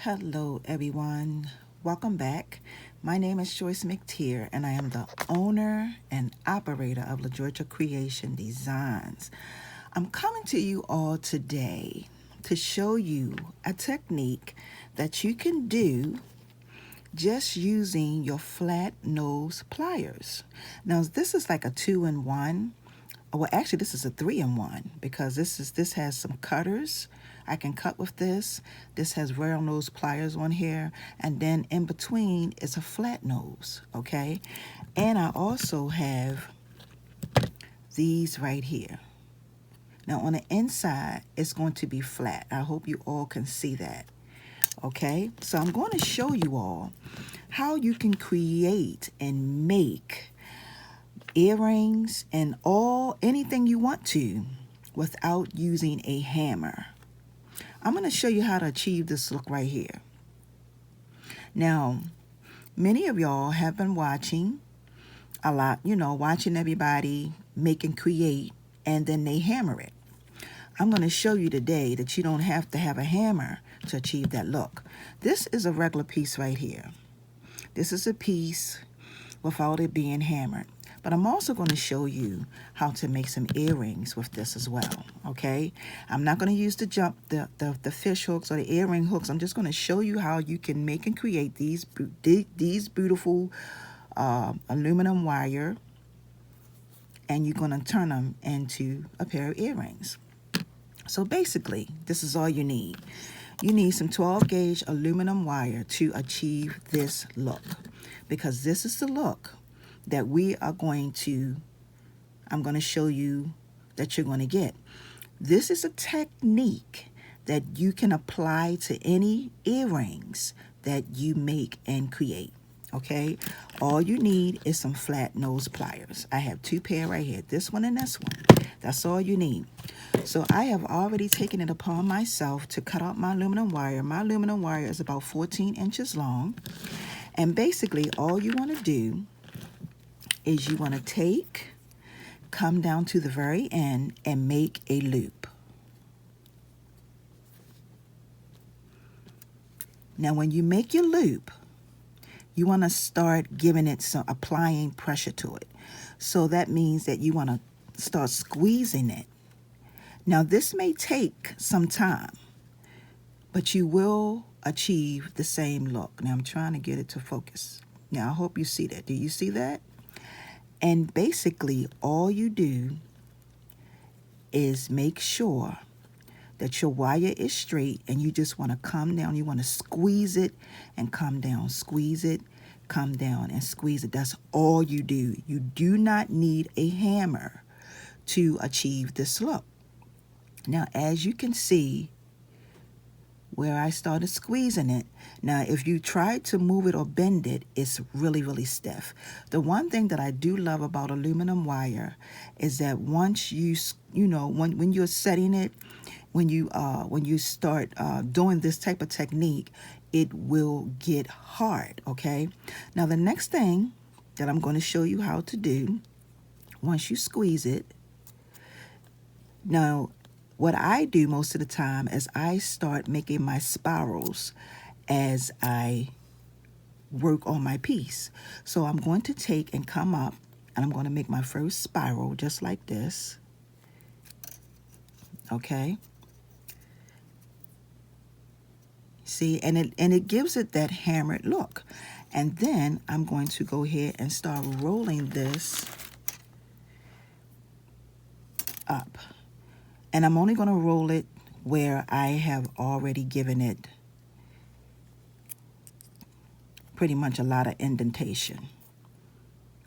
Hello, everyone. Welcome back. My name is Joyce McTeer, and I am the owner and operator of Lajoytra Creation Designs. I'm coming to you all today to show you a technique that you can do just using your flat nose pliers. Now, this is like a 2-in-1. Well, actually, this is a 3-in-1 because this has some cutters. I can cut with this. This has round nose pliers on here, and then in between is a flat nose, okay? And I also have these right here. Now on the inside, it's going to be flat. I hope you all can see that, okay? So I'm going to show you all how you can create and make earrings and anything you want to without using a hammer. I'm going to show you how to achieve this look right here. Now, many of y'all have been watching a lot, watching everybody make and create, and then they hammer it. I'm going to show you today that you don't have to have a hammer to achieve that look. This is a regular piece right here. This is a piece without it being hammered. But I'm also going to show you how to make some earrings with this as well, okay? I'm not going to use the fish hooks or the earring hooks. I'm just going to show you how you can make and create these beautiful aluminum wire, and you're going to turn them into a pair of earrings. So basically, this is all you need. You need some 12-gauge aluminum wire to achieve this look, because this is the look that I'm going to show you that you're going to get. This is a technique that you can apply to any earrings that you make and create, okay? All you need is some flat nose pliers. I have 2 pair right here, this one and this one. That's all you need. So I have already taken it upon myself to cut out my aluminum wire. My aluminum wire is about 14 inches long. And basically all you want to do is you want to come down to the very end and make a loop. Now when you make your loop, you want to start applying pressure to it. So that means that you want to start squeezing it. Now this may take some time, but you will achieve the same look. Now I'm trying to get it to focus. Now I hope you see that. Do you see that? And basically all you do is make sure that your wire is straight, and you just want to come down. You want to squeeze it and come down, squeeze it, come down, and squeeze it. That's all you do. You do not need a hammer to achieve this look. Now, as you can see where I started squeezing it, now if you try to move it or bend it, it's really, really stiff. The one thing that I do love about aluminum wire is that once when you're setting it, when you start doing this type of technique, it will get hard, okay? Now the next thing that I'm going to show you how to do, once you squeeze it, now what I do most of the time is I start making my spirals as I work on my piece. So I'm going to take and come up, and I'm going to make my first spiral just like this, okay? See, and it gives it that hammered look. And then I'm going to go ahead and start rolling this up. And I'm only going to roll it where I have already given it pretty much a lot of indentation.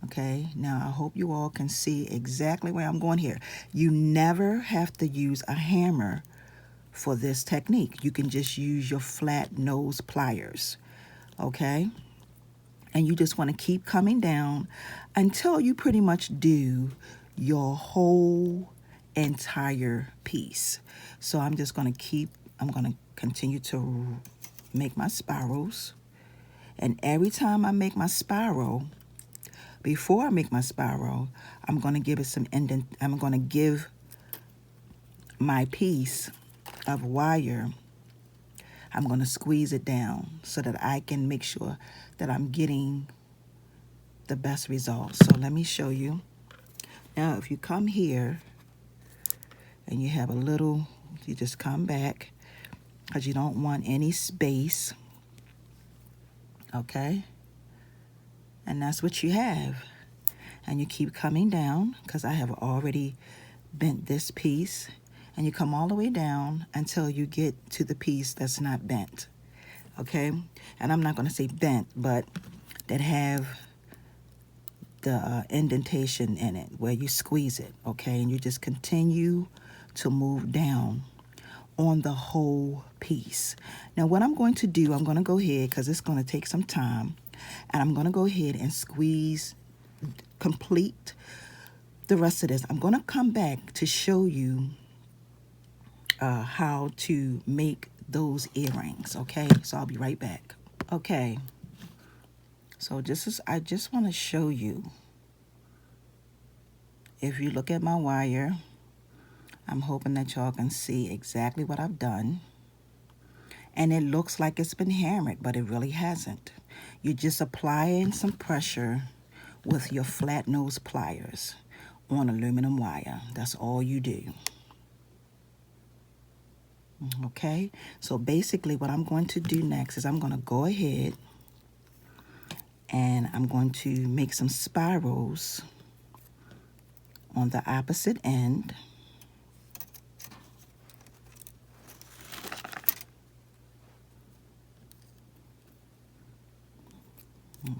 Okay, now I hope you all can see exactly where I'm going here. You never have to use a hammer for this technique. You can just use your flat nose pliers, okay? And you just want to keep coming down until you pretty much do your whole entire piece. So I'm just going to continue to make my spirals. And every time I make my spiral, before I make my spiral, I'm going to give it some I'm going to give my piece of wire I'm going to squeeze it down so that I can make sure that I'm getting the best results. So let me show you. Now, if you come here and you have a little, you just come back because you don't want any space. Okay? And that's what you have. And you keep coming down because I have already bent this piece. And you come all the way down until you get to the piece that's not bent. Okay? And I'm not going to say bent, but that have the indentation in it where you squeeze it. Okay? And you just continue to move down on the whole piece. Now what I'm going to do, I'm going to go ahead because it's going to take some time, and I'm going to go ahead and squeeze, complete the rest of this. I'm going to come back to show you how to make those earrings. Okay, so I'll be right back. Okay, so I just want to show you. If you look at my wire, I'm hoping that y'all can see exactly what I've done. And it looks like it's been hammered, but it really hasn't. You're just applying some pressure with your flat nose pliers on aluminum wire. That's all you do. Okay, so basically what I'm going to do next is I'm going to go ahead and I'm going to make some spirals on the opposite end.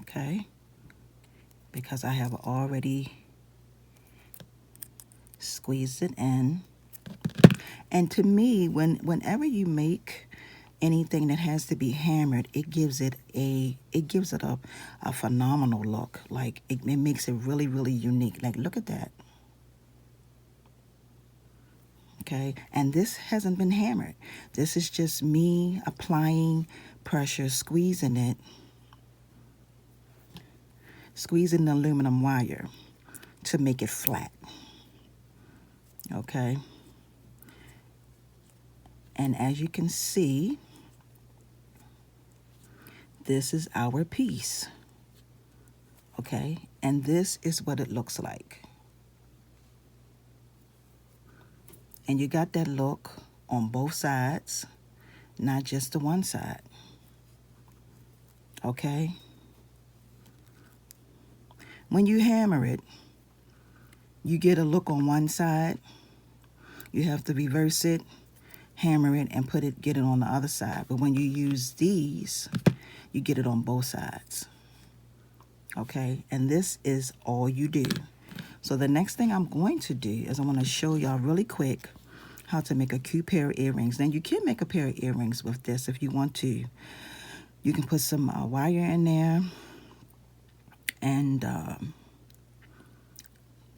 Okay, because I have already squeezed it in. And to me, whenever you make anything that has to be hammered, it gives it a phenomenal look. Like it makes it really, really unique. Like look at that. Okay, and this hasn't been hammered. This is just me applying pressure, squeezing it, squeezing the aluminum wire to make it flat. Okay. And as you can see, this is our piece. Okay, and this is what it looks like. And you got that look on both sides, not just the one side. Okay? When you hammer it, you get a look on one side. You have to reverse it, hammer it, and get it on the other side. But when you use these, you get it on both sides. Okay? And this is all you do. So the next thing I'm going to do is I want to show y'all really quick how to make a cute pair of earrings. Then you can make a pair of earrings with this if you want to. You can put some wire in there and,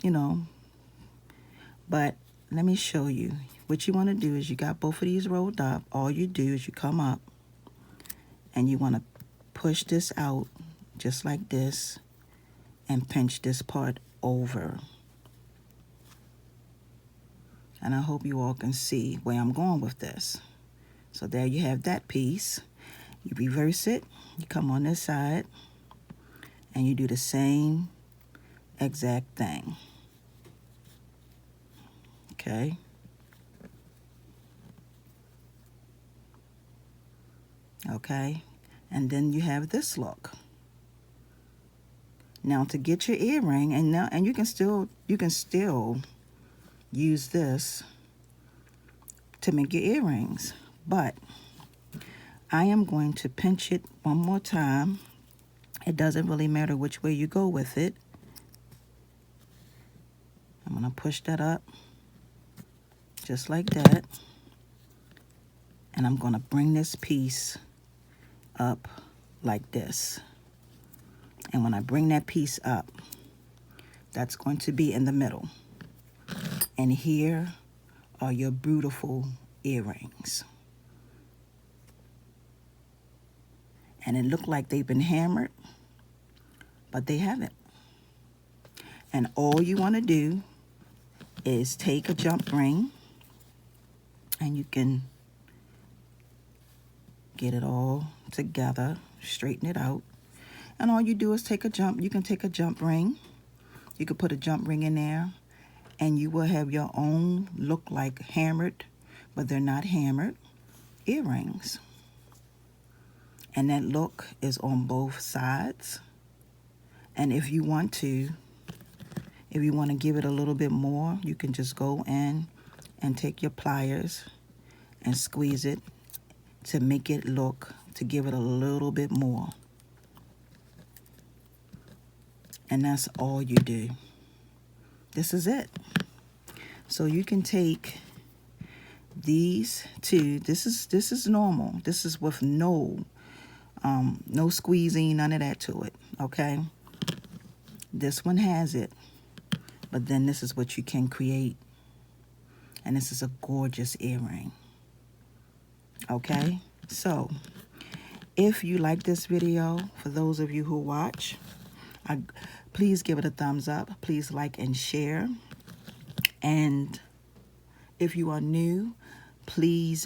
you know, but let me show you. What you want to do is you got both of these rolled up. All you do is you come up and you want to push this out just like this and pinch this part over. And I hope you all can see where I'm going with this. So there you have that piece. You reverse it, you come on this side, and you do the same exact thing. Okay. Okay, and then you have this look. Now to get your earring, and you can still use this to make your earrings, but I am going to pinch it one more time. It doesn't really matter which way you go with it. I'm going to push that up just like that, and I'm going to bring this piece up like this. And when I bring that piece up, that's going to be in the middle. And here are your beautiful earrings. And it looked like they've been hammered, but they haven't. And all you want to do is take a jump ring, and you can Get it all together, straighten it out. And all you do is take a jump. You can take a jump ring. You could put a jump ring in there, and you will have your own look like hammered, but they're not hammered, earrings. And that look is on both sides. And if you want to give it a little bit more, you can just go in and take your pliers and squeeze it to make it look, to give it a little bit more. And that's all you do. This is it. So you can take these two. This is normal. This is with no squeezing, none of that to it, okay? This one has it, but then this is what you can create. And this is a gorgeous earring, okay? So if you like this video, for those of you who watch, please give it a thumbs up. Please like and share. And if you are new, please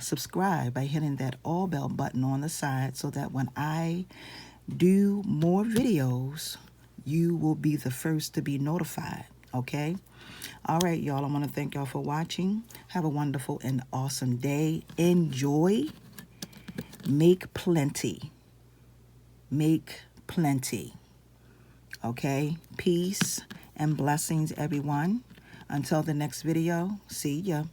subscribe by hitting that all bell button on the side so that when I do more videos, you will be the first to be notified, okay? All right, y'all, I want to thank y'all for watching. Have a wonderful and awesome day. Enjoy. Make plenty. Make plenty. Okay? Peace and blessings, everyone. Until the next video, see ya.